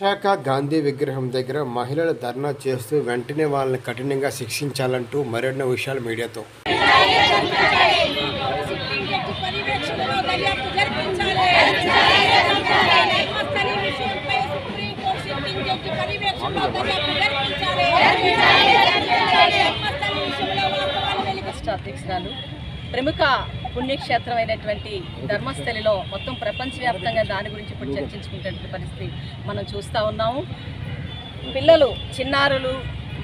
విశాఖ గాంధీ విగ్రహం దగ్గర మహిళలు ధర్నా చేస్తూ వెంటనే వాళ్ళని కఠినంగా శిక్షించాలంటూ మరిన్ని విషయాలు మీడియాతో అధ్యక్షురాలు ప్రముఖ పుణ్యక్షేత్రమైనటువంటి ధర్మస్థలిలో మొత్తం ప్రపంచవ్యాప్తంగా దాని గురించి ఇప్పుడు చర్చించుకునేటువంటి పరిస్థితి మనం చూస్తూ ఉన్నాము. పిల్లలు, చిన్నారులు,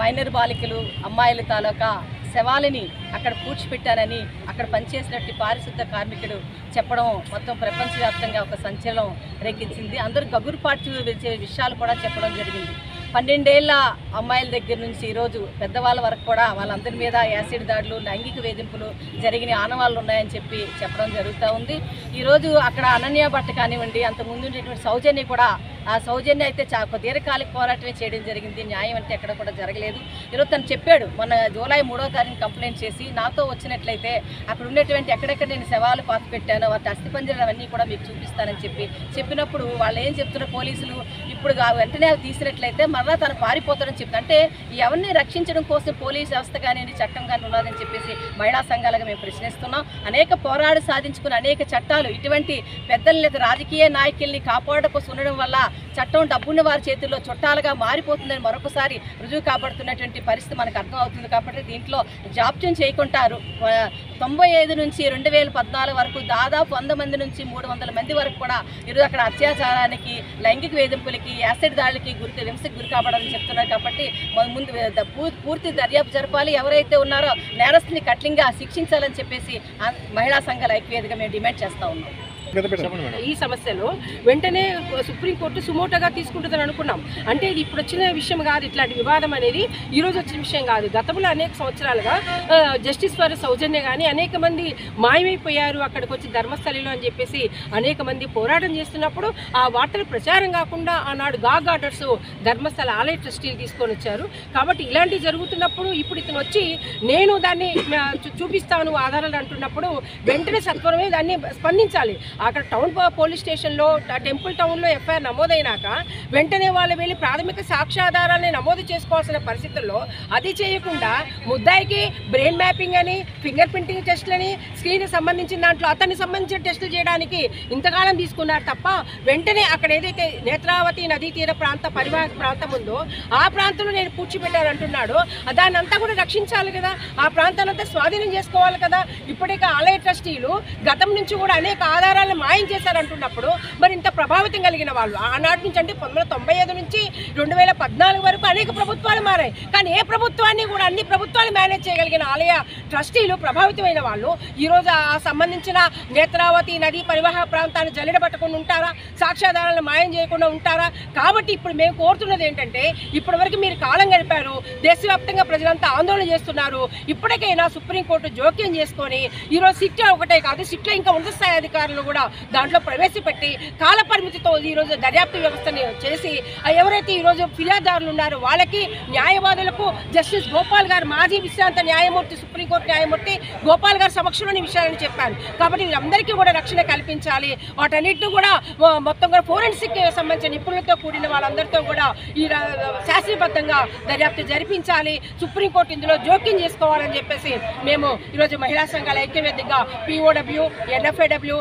మైనర్ బాలికలు, అమ్మాయిల తాలూకా శవాలని అక్కడ పూడ్చిపెట్టారని అక్కడ పనిచేసినట్టు పారిశుద్ధ కార్మికుడు చెప్పడం మొత్తం ప్రపంచవ్యాప్తంగా ఒక సంచలనం రేకెత్తింది. అందరూ గగురుపాటు వచ్చే విషయాలు కూడా చెప్పడం జరిగింది. 12 ఏళ్ల అమ్మాయిల దగ్గర నుంచి ఈరోజు పెద్దవాళ్ళ వరకు కూడా వాళ్ళందరి మీద యాసిడ్ దాడులు, లైంగిక వేధింపులు జరిగిన ఆనవాళ్ళు ఉన్నాయని చెప్పడం జరుగుతూ ఉంది. ఈరోజు అక్కడ అనన్య భట్ కానివ్వండి, అంతకుముందు ఉండేటువంటి సౌజన్య కూడా, ఆ సౌజన్య అయితే దీర్ఘకాలిక పోరాటమే చేయడం జరిగింది. న్యాయం అంటే ఎక్కడ కూడా జరగలేదు. ఈరోజు తను చెప్పాడు, మొన్న జూలై 3వ తారీఖున కంప్లైంట్ చేసి నాతో వచ్చినట్లయితే అక్కడ ఉండేటువంటి ఎక్కడెక్కడ నేను శవాలు పాత పెట్టానో వాటి అస్థిపంజరాలు అవన్నీ కూడా మీకు చూపిస్తానని చెప్పినప్పుడు వాళ్ళు ఏం చెప్తున్నారు పోలీసులు, ఇప్పుడు వెంటనే తీసినట్లయితే మరలా తను పారిపోతారని చెప్తారు. అంటే ఎవరిని రక్షించడం కోసం పోలీస్ వ్యవస్థ కానీ చట్టం కానీ ఉన్నదని చెప్పేసి మహిళా సంఘాలుగా మేము ప్రశ్నిస్తున్నాం. అనేక పోరాడి సాధించుకున్న అనేక చట్టాలు ఇటువంటి పెద్దలు లేదా రాజకీయ నాయకుల్ని కాపాడడం కోసం ఉండడం వల్ల చట్టం డబ్బున్న వారి చేతుల్లో చుట్టాలుగా మారిపోతుందని మరొకసారి రుజువు కాబడుతున్నటువంటి పరిస్థితి మనకు అర్థం అవుతుంది. కాబట్టి దీంట్లో జాప్యం చేయకుండా 95 నుంచి 2014 వరకు దాదాపు 100 మంది నుంచి 300 మంది వరకు కూడా ఈరోజు అక్కడ అత్యాచారానికి, లైంగిక వేధింపులకి, యాసిడ్ దాడులకి హింసకు గురి కాబడాలని చెప్తున్నారు. కాబట్టి ముందు పూర్తి దర్యాప్తు జరపాలి. ఎవరైతే ఉన్నారో నేరస్తుని కఠినంగా శిక్షించాలని చెప్పేసి మహిళా సంఘాల ఐక్యవేదికగా మేము డిమాండ్ చేస్తూ ఉన్నాం. ఈ సమస్యలో వెంటనే సుప్రీంకోర్టు సుమోటోగా తీసుకుంటుందని అనుకున్నాం. అంటే ఇది ఇప్పుడు వచ్చిన విషయం కాదు, ఇట్లాంటి వివాదం అనేది ఈరోజు వచ్చిన విషయం కాదు. గతంలో అనేక సంవత్సరాలుగా జస్టిస్ ఫర్ సౌజన్య కానీ అనేక మంది మాయమైపోయారు అక్కడికి వచ్చి ధర్మస్థలిలో అని చెప్పేసి అనేక మంది పోరాటం చేస్తున్నప్పుడు ఆ వార్తలు ప్రచారం కాకుండా ఆనాడు గాగ్ ఆర్డర్స్ ధర్మస్థల ఆలయ ట్రస్టీలు తీసుకొని వచ్చారు. కాబట్టి ఇలాంటివి జరుగుతున్నప్పుడు ఇప్పుడు ఇతను వచ్చి నేను దాన్ని చూపిస్తాను ఆధారాలు అంటున్నప్పుడు వెంటనే సత్వరమే దాన్ని స్పందించాలి. అక్కడ టౌన్ పోలీస్ స్టేషన్లో, టెంపుల్ టౌన్లో ఎఫ్ఐఆర్ నమోదైనాక వెంటనే వాళ్ళు వెళ్ళి ప్రాథమిక సాక్ష్యాధారాన్ని నమోదు చేసుకోవాల్సిన పరిస్థితుల్లో అది చేయకుండా ముద్దాయికి బ్రెయిన్ మ్యాపింగ్ అని, ఫింగర్ ప్రింటింగ్ టెస్టులని, స్క్రీన్కి సంబంధించిన దాంట్లో అతనికి సంబంధించిన టెస్టులు చేయడానికి ఇంతకాలం తీసుకున్నారు తప్ప వెంటనే అక్కడ ఏదైతే నేత్రావతి నదీ తీర పరివాహక ప్రాంతం ఉందో ఆ ప్రాంతంలో నేను పూడ్చిపెట్టానంటున్నాడో దాన్ని అంతా కూడా రక్షించాలి కదా, ఆ ప్రాంతాన్ని అంతా స్వాధీనం చేసుకోవాలి కదా. ఇప్పటికే ఆలయ ట్రస్టీలు గతం నుంచి కూడా అనేక ఆధారాలను మాయం చేశారంటున్నప్పుడు మరి ఇంత ప్రభావితం కలిగిన వాళ్ళు ఆనాటి నుంచి అంటే 1995 నుంచి 2014 వరకు అనేక ప్రభుత్వాలు మారాయి. కానీ ఏ ప్రభుత్వాన్ని కూడా అన్ని ప్రభుత్వాలు మేనేజ్ చేయగలిగిన ఆలయ ట్రస్టీలు ప్రభావితమైన వాళ్ళు ఈరోజు ఆ సంబంధించిన నేత్రావతి నదీ పరివాహక ప్రాంతాన్ని జల్లెడబట్టకుండా ఉంటారా, సాక్ష్యాధారాలను మాయం చేయకుండా ఉంటారా? కాబట్టి ఇప్పుడు మేము కోరుతున్నది ఏంటంటే, ఇప్పటి వరకు మీరు కాలం గడిపారు, దేశవ్యాప్తంగా ప్రజలంతా ఆందోళన చేస్తున్నారు. ఇప్పటికైనా సుప్రీంకోర్టు జోక్యం చేసుకొని ఈరోజు సిట్ ఒకటే కాదు, సిట్లో ఇంకా ఉన్నత స్థాయి అధికారులు కూడా దాంట్లో ప్రవేశపెట్టి కాల పరిమితితో ఈరోజు దర్యాప్తు వ్యవస్థని చేసి ఎవరైతే ఈరోజు ఫిర్యాదుదారులు ఉన్నారో వాళ్ళకి, న్యాయవాదులకు జస్టిస్ గోపాల్ గారు, మాజీ విశ్రాంత న్యాయమూర్తి, సుప్రీంకోర్టు న్యాయమూర్తి గోపాల్ గారు సమక్షంలోని విషయాలని చెప్పారు. కాబట్టి వీళ్ళందరికీ కూడా రక్షణ కల్పించాలి. వాటన్నిటిని కూడా మొత్తం కూడా ఫోరెన్సిక్ సంబంధించిన నిపుణులతో కూడిన వాళ్ళందరితో కూడా ఈ శాస్త్రీయబద్ధంగా దర్యాప్తు జరిపించాలి. సుప్రీంకోర్టు ఇందులో జోక్యం చేసుకోవాలని చెప్పేసి మేము ఈరోజు మహిళా సంఘాల ఐక్యవేదికగా POW, NFAW,